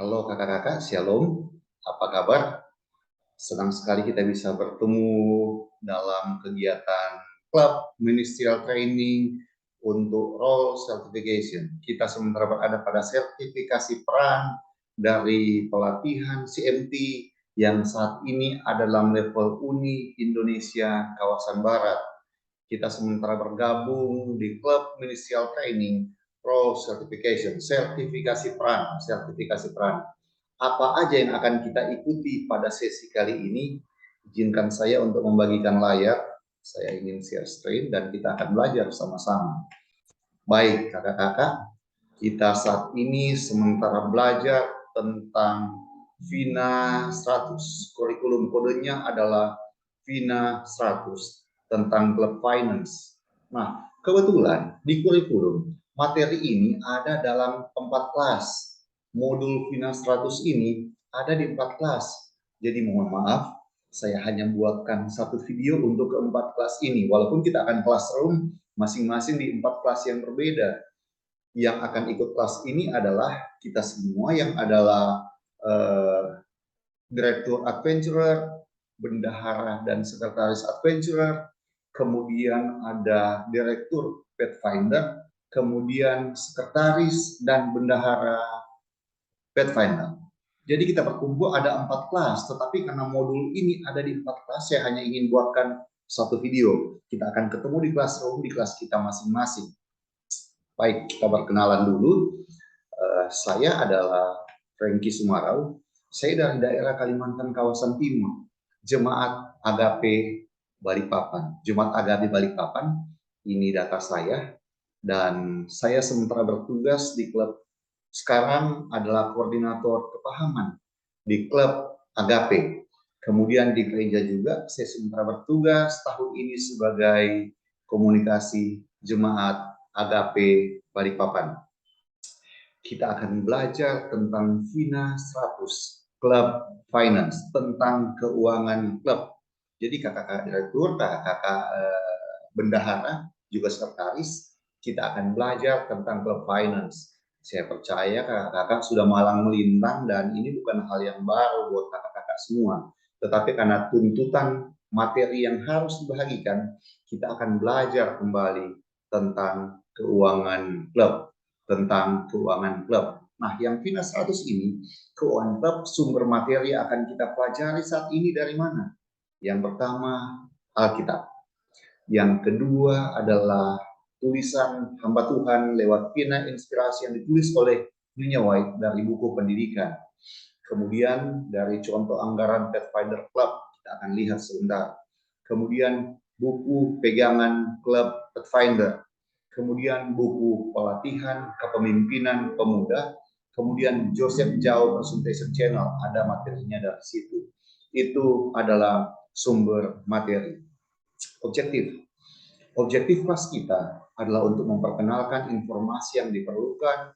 Halo kakak-kakak, Shalom. Apa kabar? Senang sekali kita bisa bertemu dalam kegiatan Club Ministerial Training untuk Role Certification. Kita sementara berada pada sertifikasi peran dari pelatihan CMT yang saat ini ada dalam level Uni Indonesia kawasan Barat. Kita sementara bergabung di Club Ministerial Training Pro Certification, sertifikasi peran. Apa aja yang akan kita ikuti pada sesi kali ini? Izinkan saya untuk membagikan layar. Saya ingin share screen dan kita akan belajar sama-sama. Baik, kakak-kakak, kita saat ini sementara belajar tentang FINA 100. Kurikulum kodenya adalah FINA 100 tentang Club Finance. Nah, kebetulan di kurikulum materi ini ada dalam 4 kelas. Modul FINA 100 ini ada di 4 kelas. Jadi mohon maaf, saya hanya buatkan satu video untuk keempat kelas ini. Walaupun kita akan classroom masing-masing di 4 kelas yang berbeda. Yang akan ikut kelas ini adalah kita semua yang adalah direktur adventurer, bendahara dan sekretaris adventurer, kemudian ada direktur Pathfinder, kemudian sekretaris dan bendahara Pathfinder. Jadi kita berkumpul ada 4 kelas, tetapi karena modul ini ada di 4 kelas, saya hanya ingin buatkan satu video. Kita akan ketemu di classroom, di kelas kita masing-masing. Baik, kita berkenalan dulu. Saya adalah Franky Sumarau. Saya dari daerah Kalimantan kawasan Timur, Jemaat Agape Balikpapan. Jemaat Agape Balikpapan, ini data saya. Dan saya sementara bertugas di klub sekarang adalah koordinator kepahaman di klub Agape. Kemudian di gereja juga saya sementara bertugas tahun ini sebagai komunikasi jemaat Agape Balikpapan. Kita akan belajar tentang FINA 100, Club Finance, tentang keuangan klub. Jadi kakak-kakak direktur, kakak-kakak bendahara, juga sekretaris, kita akan belajar tentang Club Finance. Saya percaya kakak-kakak sudah malang melintang dan ini bukan hal yang baru buat kakak-kakak semua. Tetapi karena tuntutan materi yang harus dibagikan, kita akan belajar kembali tentang keuangan klub. Nah, yang FINA 100 ini, keuangan klub, sumber materi akan kita pelajari saat ini dari mana? Yang pertama, Alkitab. Yang kedua adalah tulisan hamba Tuhan lewat FINA Inspirasi yang ditulis oleh Nyonya White dari buku pendidikan. Kemudian dari contoh anggaran Pathfinder Club, kita akan lihat sebentar. Kemudian buku pegangan klub Pathfinder. Kemudian buku pelatihan kepemimpinan pemuda, kemudian Joseph Zhao Presentation Channel, ada materinya dari situ. Itu adalah sumber materi. Objektif kelas kita adalah untuk memperkenalkan informasi yang diperlukan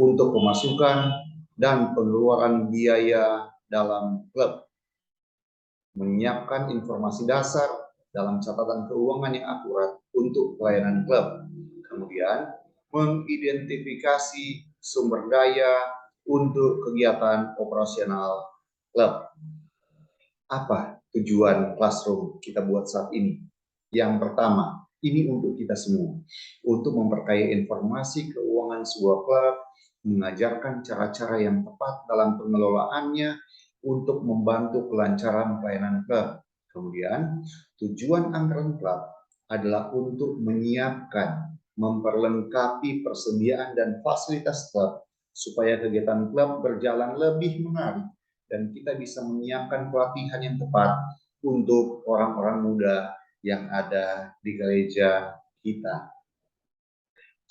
untuk pemasukan dan pengeluaran biaya dalam klub, menyiapkan informasi dasar dalam catatan keuangan yang akurat untuk pelayanan klub. Kemudian, mengidentifikasi sumber daya untuk kegiatan operasional klub. Apa tujuan classroom kita buat saat ini? Yang pertama, ini untuk kita semua. Untuk memperkaya informasi keuangan sebuah klub, mengajarkan cara-cara yang tepat dalam pengelolaannya untuk membantu kelancaran pelayanan klub. Kemudian, tujuan anggaran klub adalah untuk menyiapkan, memperlengkapi persediaan dan fasilitas klub supaya kegiatan klub berjalan lebih menarik dan kita bisa menyiapkan pelatihan yang tepat untuk orang-orang muda yang ada di gereja kita.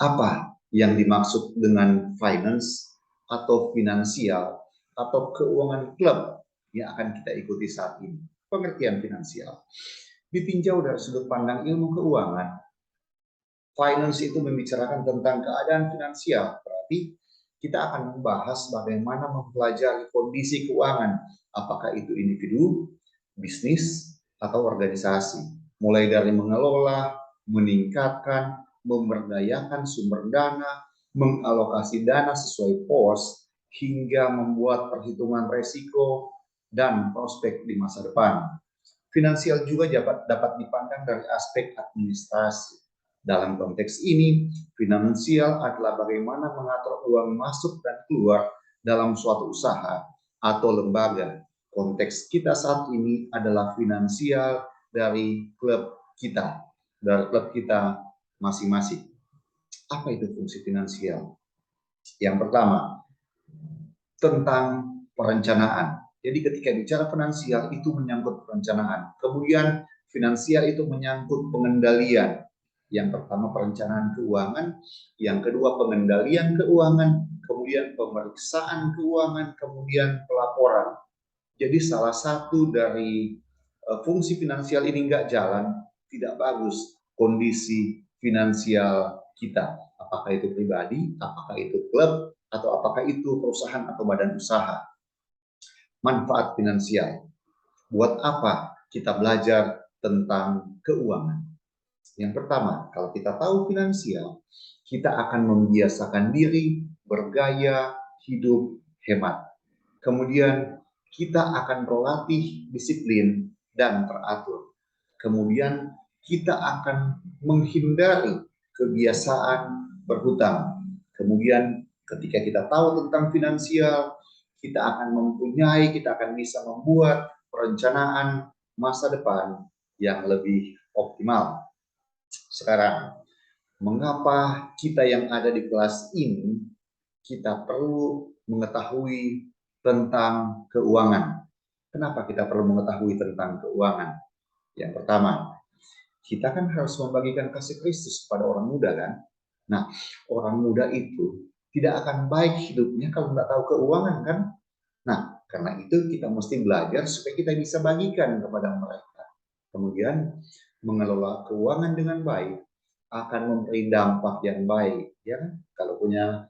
Apa yang dimaksud dengan finance atau finansial atau keuangan klub yang akan kita ikuti saat ini? Pengertian finansial ditinjau dari sudut pandang ilmu keuangan. Finance itu membicarakan tentang keadaan finansial, berarti kita akan membahas bagaimana mempelajari kondisi keuangan, apakah itu individu, bisnis, atau organisasi. Mulai dari mengelola, meningkatkan, memberdayakan sumber dana, mengalokasi dana sesuai pos, hingga membuat perhitungan resiko dan prospek di masa depan. Finansial juga dapat dipandang dari aspek administrasi. Dalam konteks ini, finansial adalah bagaimana mengatur uang masuk dan keluar dalam suatu usaha atau lembaga. Konteks kita saat ini adalah finansial dari klub kita, masing-masing. Apa itu fungsi finansial? Yang pertama, tentang perencanaan. Jadi ketika bicara finansial itu menyangkut perencanaan. Kemudian finansial itu menyangkut pengendalian. Yang pertama perencanaan keuangan, yang kedua pengendalian keuangan, kemudian pemeriksaan keuangan, kemudian pelaporan. Jadi salah satu dari fungsi finansial ini nggak jalan, tidak bagus kondisi finansial kita. Apakah itu pribadi, apakah itu klub, atau apakah itu perusahaan atau badan usaha. Manfaat finansial. Buat apa kita belajar tentang keuangan? Yang pertama, kalau kita tahu finansial, kita akan membiasakan diri bergaya hidup hemat. Kemudian kita akan berlatih disiplin dan teratur. Kemudian kita akan menghindari kebiasaan berhutang. Kemudian ketika kita tahu tentang finansial, kita akan bisa membuat perencanaan masa depan yang lebih optimal. Sekarang, mengapa kita yang ada di kelas ini, kita perlu mengetahui tentang keuangan? Kenapa kita perlu mengetahui tentang keuangan? Yang pertama, kita kan harus membagikan kasih Kristus kepada orang muda kan? Nah, orang muda itu tidak akan baik hidupnya kalau nggak tahu keuangan kan? Nah, karena itu kita mesti belajar supaya kita bisa bagikan kepada mereka. Kemudian mengelola keuangan dengan baik akan memberi dampak yang baik, ya kan? Kalau punya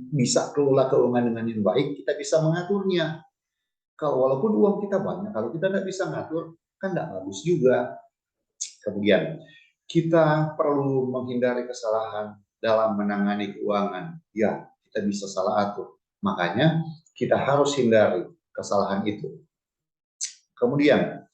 bisa kelola keuangan dengan yang baik, kita bisa mengaturnya. Kalau walaupun uang kita banyak, kalau kita tidak bisa ngatur, kan tidak bagus juga. Kemudian kita perlu menghindari kesalahan dalam menangani keuangan. Ya, kita bisa salah atur. Makanya kita harus hindari kesalahan itu. Kemudian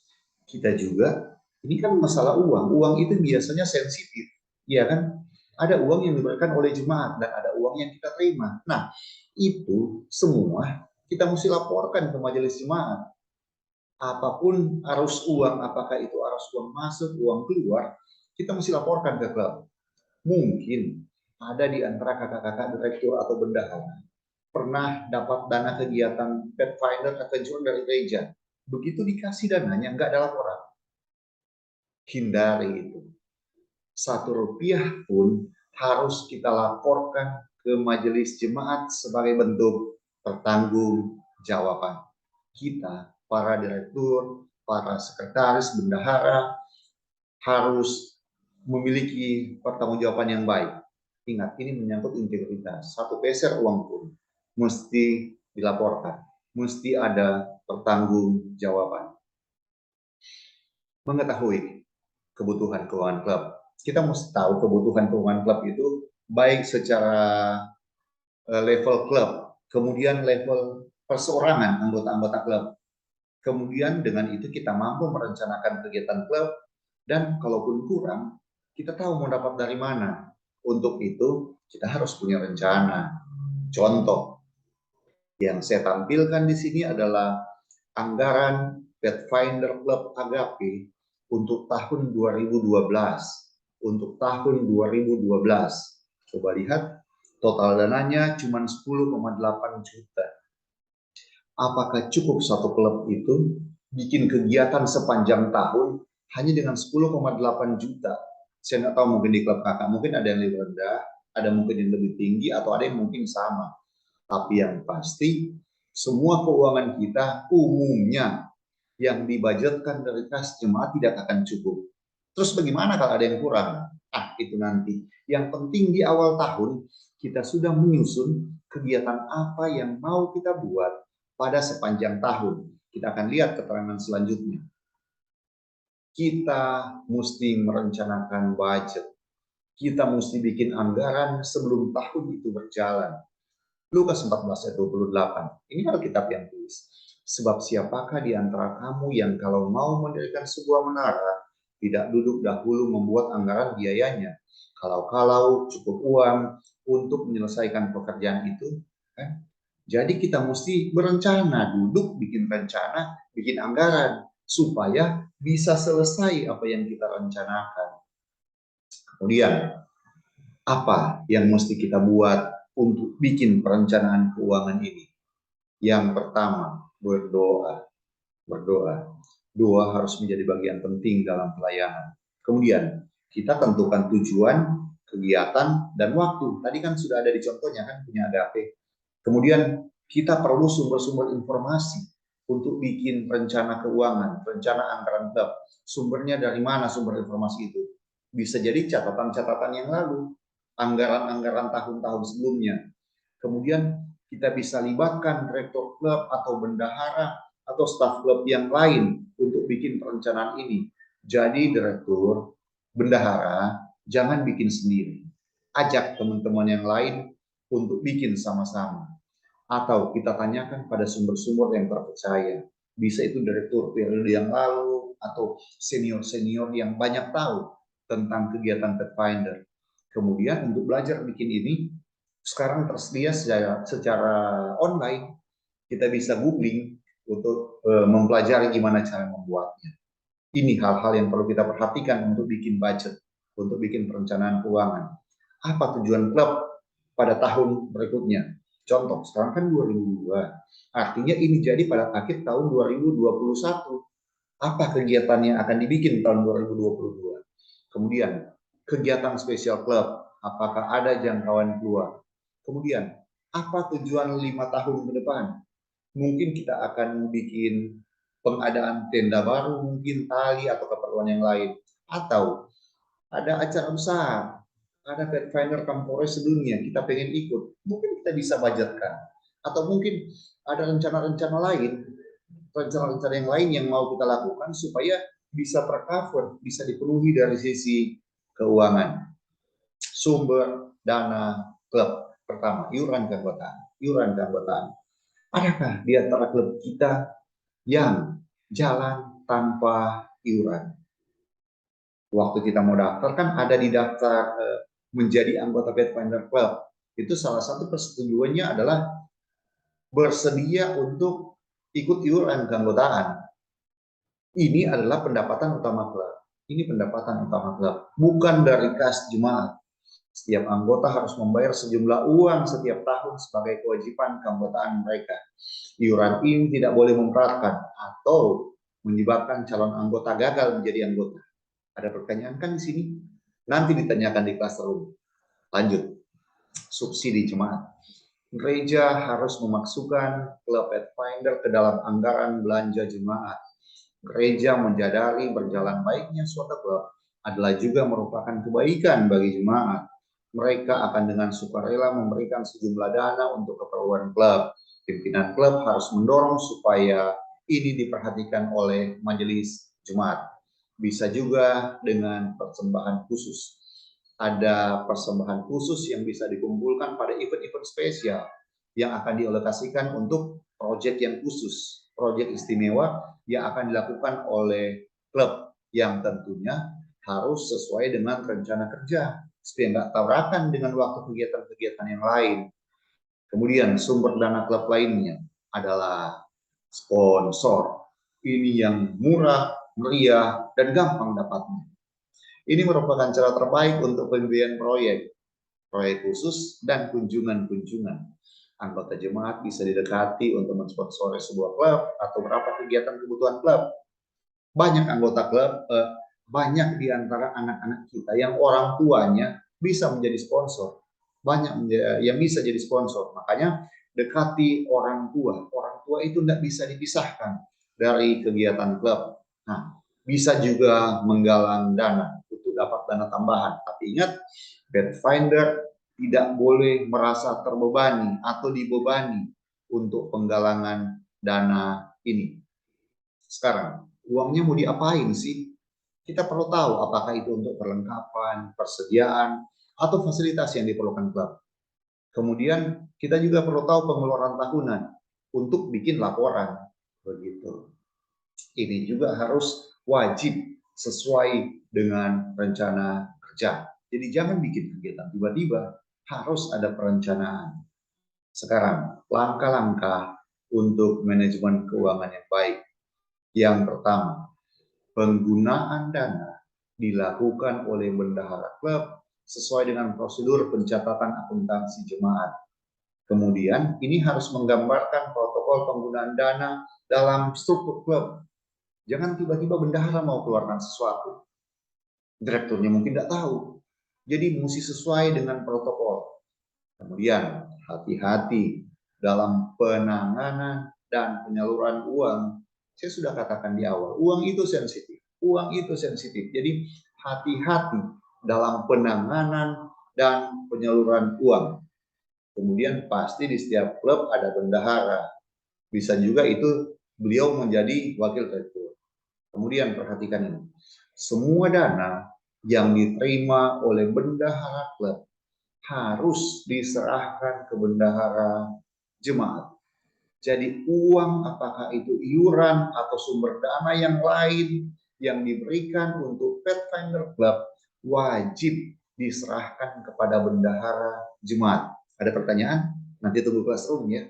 kita juga, ini kan masalah uang. Uang itu biasanya sensitif, ya kan? Ada uang yang diberikan oleh jemaat dan ada uang yang kita terima. Nah, itu semua kita mesti laporkan ke majelis jemaat. Apapun arus uang, apakah itu arus uang masuk, uang keluar, kita mesti laporkan ke klub. Mungkin ada di antara kakak-kakak direktur atau bendahara pernah dapat dana kegiatan Pathfinder atau dari gereja. Begitu dikasih dananya, nggak ada laporan. Hindari itu. Rp1 pun harus kita laporkan ke majelis jemaat sebagai bentuk pertanggungjawaban. Kita, para direktur, para sekretaris, bendahara, harus memiliki pertanggungjawaban yang baik. Ingat, ini menyangkut integritas. 1 peser uang pun mesti dilaporkan. Mesti ada pertanggungjawaban. Mengetahui kebutuhan keuangan klub. Kita mesti tahu kebutuhan keuangan klub itu baik secara level klub, kemudian level perseorangan anggota-anggota klub. Kemudian dengan itu kita mampu merencanakan kegiatan klub dan kalaupun kurang, kita tahu mau dapat dari mana. Untuk itu kita harus punya rencana. Contoh yang saya tampilkan di sini adalah anggaran Pathfinder Club Agape untuk tahun 2012. Untuk tahun 2012. Coba lihat, total dananya cuma 10,8 juta. Apakah cukup satu klub itu bikin kegiatan sepanjang tahun hanya dengan 10,8 juta? Saya nggak tahu, mungkin di klub kakak mungkin ada yang lebih rendah, ada mungkin yang lebih tinggi, atau ada yang mungkin sama. Tapi yang pasti, semua keuangan kita umumnya yang dibudgetkan dari kas jemaat tidak akan cukup. Terus bagaimana kalau ada yang kurang? Itu nanti. Yang penting di awal tahun, kita sudah menyusun kegiatan apa yang mau kita buat pada sepanjang tahun. Kita akan lihat keterangan selanjutnya. Kita mesti merencanakan budget. Kita mesti bikin anggaran sebelum tahun itu berjalan. Lukas 14 ayat 28. Ini Alkitab yang tulis. Sebab siapakah di antara kamu yang kalau mau mendirikan sebuah menara, tidak duduk dahulu membuat anggaran biayanya. Kalau-kalau cukup uang untuk menyelesaikan pekerjaan itu, kan? Jadi kita mesti berencana, duduk, bikin rencana, bikin anggaran, supaya bisa selesai apa yang kita rencanakan. Kemudian, apa yang mesti kita buat untuk bikin perencanaan keuangan ini? Yang pertama, berdoa. Berdoa. Doa harus menjadi bagian penting dalam pelayanan. Kemudian, kita tentukan tujuan, kegiatan, dan waktu. Tadi kan sudah ada di contohnya kan, punya agape. Kemudian, kita perlu sumber-sumber informasi untuk bikin rencana keuangan, rencana anggaran klub. Sumbernya dari mana sumber informasi itu? Bisa jadi catatan-catatan yang lalu, anggaran-anggaran tahun-tahun sebelumnya. Kemudian kita bisa libatkan direktur klub atau bendahara atau staf klub yang lain untuk bikin perencanaan ini. Jadi direktur, bendahara, jangan bikin sendiri. Ajak teman-teman yang lain untuk bikin sama-sama. Atau kita tanyakan pada sumber-sumber yang terpercaya. Bisa itu direktur periode yang lalu atau senior-senior yang banyak tahu tentang kegiatan Pathfinder. Kemudian untuk belajar bikin ini, sekarang tersedia secara online. Kita bisa googling untuk mempelajari gimana cara membuatnya. Ini hal-hal yang perlu kita perhatikan untuk bikin budget, untuk bikin perencanaan keuangan. Apa tujuan klub pada tahun berikutnya? Contoh, sekarang kan 2002. Artinya ini jadi pada akhir tahun 2021. Apa kegiatan yang akan dibikin tahun 2022? Kemudian, kegiatan spesial klub, apakah ada jangkauan keluar? Kemudian, apa tujuan 5 tahun ke depan? Mungkin kita akan bikin pengadaan tenda baru, mungkin tali atau keperluan yang lain. Atau ada acara besar, ada Pathfinder Kampores sedunia, kita pengen ikut. Mungkin kita bisa budgetkan. Atau mungkin ada rencana-rencana lain, rencana-rencana yang lain yang mau kita lakukan supaya bisa tercover, bisa dipenuhi dari sisi keuangan. Sumber dana klub. Pertama, iuran keanggotaan. Iuran keanggotaan. Adakah di antara klub kita yang jalan tanpa iuran? Waktu kita mau daftar kan ada di daftar menjadi anggota Pathfinder Club. Itu salah satu persetujuannya adalah bersedia untuk ikut iuran keanggotaan. Ini adalah pendapatan utama klub. Ini pendapatan utama klub, bukan dari kas jemaat. Setiap anggota harus membayar sejumlah uang setiap tahun sebagai kewajiban keanggotaan mereka. Iuran ini tidak boleh memberatkan atau menyebabkan calon anggota gagal menjadi anggota. Ada pertanyaan kan di sini? Nanti ditanyakan di classroom. Lanjut. Subsidi jemaat. Gereja harus memasukkan klub Pathfinder ke dalam anggaran belanja jemaat. Gereja menjadari berjalan baiknya suatu klub adalah juga merupakan kebaikan bagi jemaat. Mereka akan dengan sukarela memberikan sejumlah dana untuk keperluan klub. Pimpinan klub harus mendorong supaya ini diperhatikan oleh majelis jemaat. Bisa juga dengan persembahan khusus. Ada persembahan khusus yang bisa dikumpulkan pada event-event spesial yang akan dialokasikan untuk proyek yang khusus, proyek istimewa yang akan dilakukan oleh klub yang tentunya harus sesuai dengan rencana kerja supaya nggak tabrakan dengan waktu kegiatan-kegiatan yang lain. Kemudian sumber dana klub lainnya adalah sponsor. Ini yang murah, meriah, dan gampang dapatnya. Ini merupakan cara terbaik untuk pembiayaan proyek, proyek khusus, dan kunjungan-kunjungan. Anggota jemaat bisa didekati untuk mensponsori sebuah klub atau berapa kegiatan kebutuhan klub. Banyak anggota klub, banyak di antara anak-anak kita yang orang tuanya bisa menjadi sponsor. Banyak yang bisa jadi sponsor. Makanya dekati orang tua. Orang tua itu tidak bisa dipisahkan dari kegiatan klub. Nah, bisa juga menggalang dana untuk dapat dana tambahan. Tapi ingat, Pathfinder tidak boleh merasa terbebani atau dibebani untuk penggalangan dana ini. Sekarang, uangnya mau diapain sih? Kita perlu tahu apakah itu untuk perlengkapan, persediaan, atau fasilitas yang diperlukan klub. Kemudian kita juga perlu tahu pengeluaran tahunan untuk bikin laporan. Begitu. Ini juga harus wajib sesuai dengan rencana kerja. Jadi jangan bikin kegiatan tiba-tiba, harus ada perencanaan. Sekarang, langkah-langkah untuk manajemen keuangan yang baik. Yang pertama, penggunaan dana dilakukan oleh bendahara klub sesuai dengan prosedur pencatatan akuntansi jemaat. Kemudian, ini harus menggambarkan protokol penggunaan dana dalam struktur klub. Jangan tiba-tiba bendahara mau keluarkan sesuatu. Direkturnya mungkin tidak tahu. Jadi mesti sesuai dengan protokol. Kemudian, hati-hati dalam penanganan dan penyaluran uang. Saya sudah katakan di awal, uang itu sensitif. Uang itu sensitif. Jadi hati-hati dalam penanganan dan penyaluran uang. Kemudian pasti di setiap klub ada bendahara. Bisa juga itu beliau menjadi wakil rektor. Kemudian perhatikan ini. Semua dana yang diterima oleh bendahara klub harus diserahkan ke bendahara jemaat. Jadi uang apakah itu iuran atau sumber dana yang lain yang diberikan untuk Pathfinder Club wajib diserahkan kepada bendahara jemaat. Ada pertanyaan? Nanti tunggu classroom ya.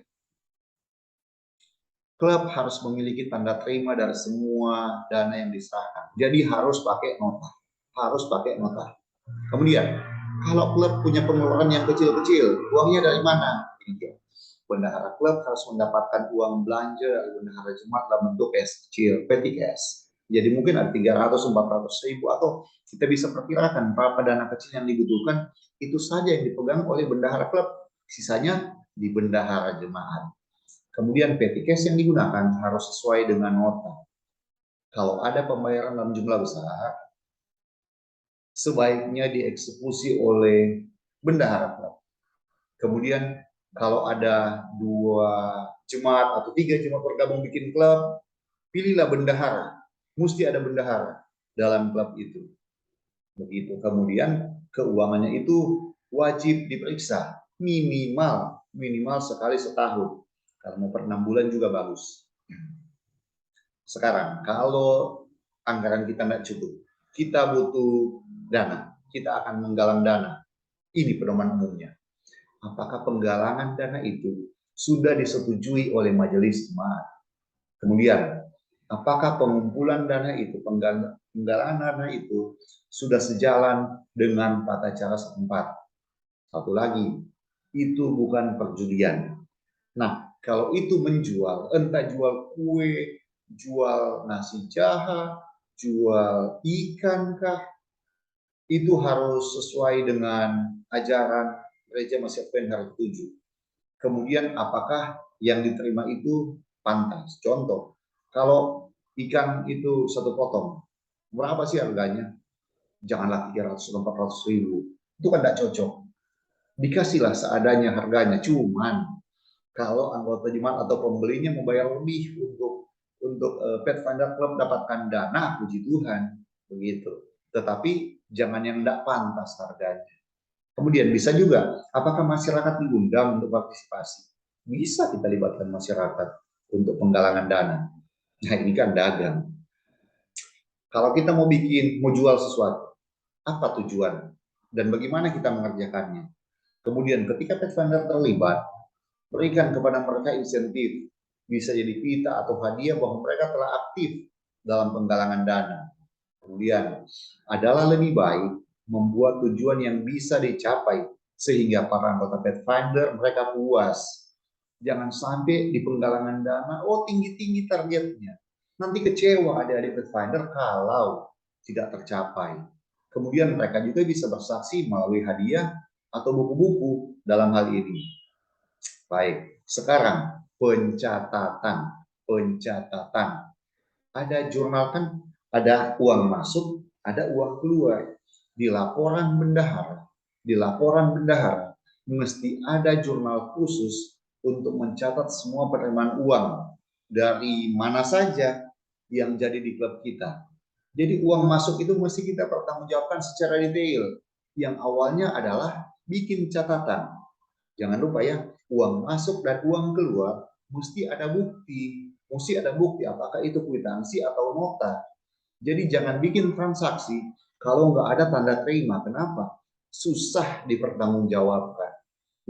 Klub harus memiliki tanda terima dari semua dana yang diserahkan. Jadi harus pakai nota. Harus pakai nota. Kemudian, kalau klub punya pengeluaran yang kecil-kecil, uangnya dari mana? Bendahara klub harus mendapatkan uang belanja dari bendahara jemaat dalam bentuk cash kecil, petty cash. Jadi mungkin ada 300-400 ribu atau kita bisa perkirakan berapa dana kecil yang dibutuhkan, itu saja yang dipegang oleh bendahara klub, sisanya di bendahara jemaat. Kemudian petty cash yang digunakan harus sesuai dengan nota. Kalau ada pembayaran dalam jumlah besar, sebaiknya dieksekusi oleh bendahara klub. Kemudian kalau ada 2 jemaat atau 3 jemaat bergabung bikin klub, pilihlah bendahara. Mesti ada bendahara dalam klub itu. Begitu. Kemudian keuangannya itu wajib diperiksa minimal sekali setahun. Kalau mau per 6 bulan juga bagus. Sekarang kalau anggaran kita tidak cukup, kita butuh dana, kita akan menggalang dana. Ini pedoman umumnya. Apakah penggalangan dana itu sudah disetujui oleh majelis jemaat? Kemudian, apakah pengumpulan dana itu, penggalangan dana itu sudah sejalan dengan tata cara setempat? Satu lagi, itu bukan perjudian. Nah, kalau itu menjual, entah jual kue, jual nasi jaha, jual ikan kah, itu harus sesuai dengan ajaran gereja Masih Advent Hari 7. Kemudian apakah yang diterima itu pantas? Contoh, kalau ikan itu 1 potong, berapa sih harganya? Janganlah 300-400 ribu. Itu kan tidak cocok. Dikasihlah seadanya harganya. Cuman kalau anggota jemaat atau pembelinya membayar lebih untuk Pathfinder Club dapatkan dana, puji Tuhan, begitu. Tetapi jangan yang tidak pantas harganya. Kemudian bisa juga, apakah masyarakat diundang untuk partisipasi? Bisa kita libatkan masyarakat untuk penggalangan dana. Nah ini kan dagang. Kalau kita mau jual sesuatu, apa tujuan? Dan bagaimana kita mengerjakannya? Kemudian ketika Pathfinder terlibat, berikan kepada mereka insentif. Bisa jadi pita atau hadiah bahwa mereka telah aktif dalam penggalangan dana. Kemudian adalah lebih baik membuat tujuan yang bisa dicapai sehingga para anggota Pathfinder mereka puas. Jangan sampai di penggalangan dana, oh tinggi-tinggi targetnya. Nanti kecewa adik-adik Pathfinder kalau tidak tercapai. Kemudian mereka juga bisa bersaksi melalui hadiah atau buku-buku dalam hal ini. Baik, sekarang pencatatan. Ada jurnal kan, ada uang masuk, ada uang keluar. Di laporan bendahara mesti ada jurnal khusus untuk mencatat semua penerimaan uang dari mana saja yang jadi di klub kita. Jadi uang masuk itu mesti kita pertanggungjawabkan secara detail. Yang awalnya adalah bikin catatan. Jangan lupa ya, uang masuk dan uang keluar mesti ada bukti. Mesti ada bukti apakah itu kwitansi atau nota. Jadi jangan bikin transaksi kalau nggak ada tanda terima. Kenapa? Susah dipertanggungjawabkan.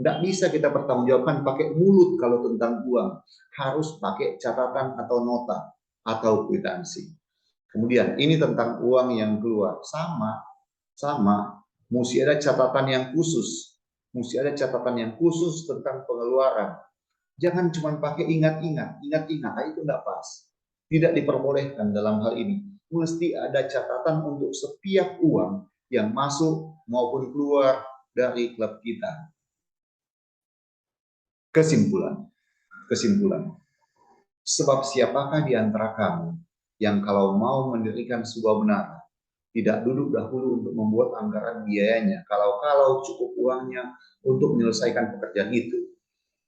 Nggak bisa kita pertanggungjawabkan pakai mulut kalau tentang uang. Harus pakai catatan atau nota atau kwitansi. Kemudian ini tentang uang yang keluar. Sama, mesti ada catatan yang khusus. Mesti ada catatan yang khusus tentang pengeluaran. Jangan cuma pakai ingat-ingat, itu nggak pas. Tidak diperbolehkan dalam hal ini. Mesti ada catatan untuk setiap uang yang masuk maupun keluar dari klub kita. Kesimpulan. Sebab siapakah di antara kamu yang kalau mau mendirikan sebuah menara, tidak duduk dahulu untuk membuat anggaran biayanya, kalau cukup uangnya untuk menyelesaikan pekerjaan itu.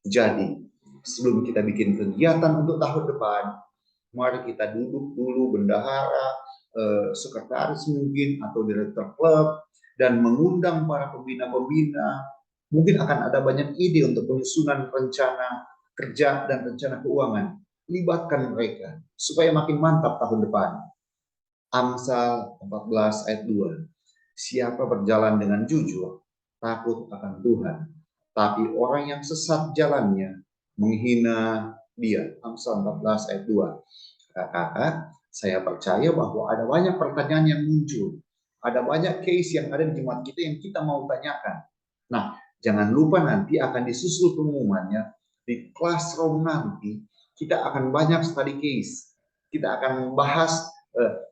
Jadi, sebelum kita bikin kegiatan untuk tahun depan, mari kita duduk dulu bendahara, sekretaris mungkin, atau direktur klub, dan mengundang para pembina-pembina. Mungkin akan ada banyak ide untuk penyusunan rencana kerja dan rencana keuangan. Libatkan mereka, supaya makin mantap tahun depan. Amsal 14 ayat 2. Siapa berjalan dengan jujur, takut akan Tuhan. Tapi orang yang sesat jalannya, menghina dia. Amsal 14 ayat 2. Kakak-kakak, saya percaya bahwa ada banyak pertanyaan yang muncul. Ada banyak case yang ada di jemaat kita yang kita mau tanyakan. Nah, jangan lupa nanti akan disusul pengumumannya di classroom nanti. Kita akan banyak study case. Kita akan bahas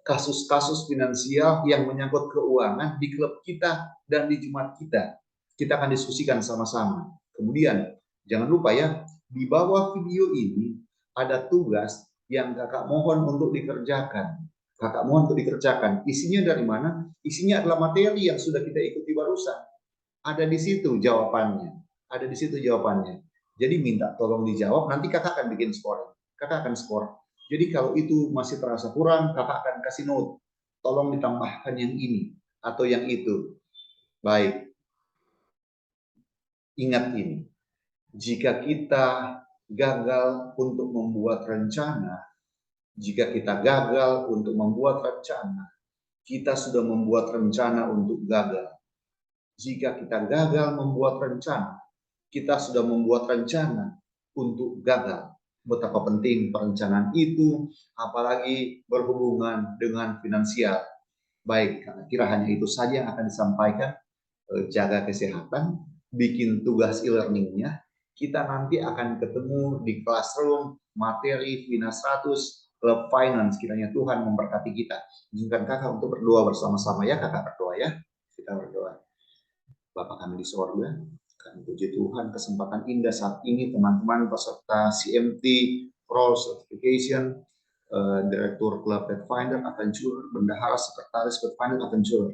kasus-kasus finansial yang menyangkut keuangan di klub kita dan di jemaat kita. Kita akan diskusikan sama-sama. Kemudian, jangan lupa ya, di bawah video ini ada tugas yang kakak mohon untuk dikerjakan. Isinya dari mana? Isinya adalah materi yang sudah kita ikuti barusan. Ada di situ jawabannya. Jadi minta tolong dijawab, nanti kakak akan bikin skor. Jadi kalau itu masih terasa kurang, kakak akan kasih note. Tolong ditambahkan yang ini atau yang itu. Baik. Ingat ini. Jika kita gagal untuk membuat rencana, kita sudah membuat rencana untuk gagal. Jika kita gagal membuat rencana, kita sudah membuat rencana untuk gagal. Betapa penting perencanaan itu, apalagi berhubungan dengan finansial. Baik, kira hanya itu saja yang akan disampaikan. Jaga kesehatan, bikin tugas e-learningnya. Kita nanti akan ketemu di classroom materi Finas 100 Club Finance. Kiranya Tuhan memberkati kita. Izinkan kakak untuk berdoa bersama-sama ya, kakak berdoa ya. Kita berdoa. Bapa kami di sorga, kami puji Tuhan kesempatan indah saat ini teman-teman peserta CMT Role Certification, Direktur Klub Pathfinder Adventure, Bendahara Sekretaris Pathfinder Adventure.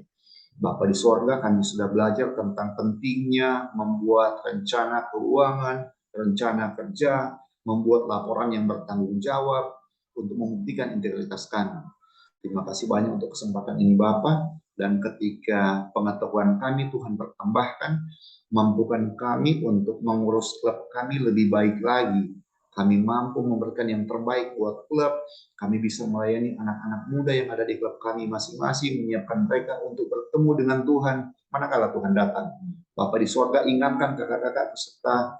Bapak di sorga, kami sudah belajar tentang pentingnya membuat rencana keuangan, rencana kerja, membuat laporan yang bertanggung jawab untuk membuktikan integritas kami. Terima kasih banyak untuk kesempatan ini Bapak, dan ketika pengetahuan kami Tuhan bertambahkan, mampukan kami untuk mengurus klub kami lebih baik lagi. Kami mampu memberikan yang terbaik buat klub. Kami bisa melayani anak-anak muda yang ada di klub kami masing-masing, menyiapkan mereka untuk bertemu dengan Tuhan manakala Tuhan datang. Bapak di sorga, ingatkan kakak-kakak peserta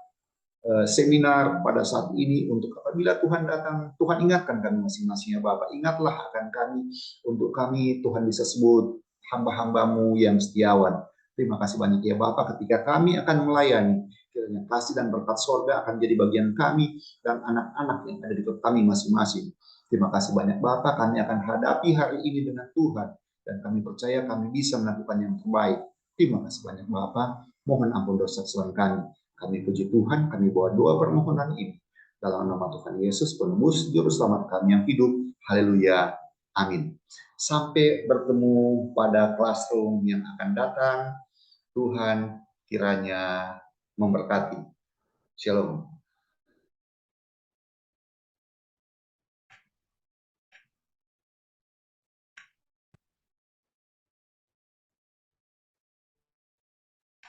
seminar pada saat ini untuk apabila Tuhan datang, Tuhan ingatkan kami masing-masingnya Bapak. Ingatlah akan kami, untuk kami Tuhan bisa sebut hamba-hambamu yang setiawan. Terima kasih banyak ya Bapak, ketika kami akan melayani, kiranya kasih dan berkat sorga akan jadi bagian kami dan anak-anak yang ada di klub kami masing-masing. Terima kasih banyak Bapak, kami akan hadapi hari ini dengan Tuhan, dan kami percaya kami bisa melakukan yang terbaik. Terima kasih banyak Bapak, mohon ampun dosa kesalahan kami. Kami puji Tuhan, kami bawa doa permohonan ini dalam nama Tuhan Yesus, penebus juru selamat kami yang hidup. Haleluya. Amin. Sampai bertemu pada classroom yang akan datang. Tuhan kiranya memberkati. Shalom.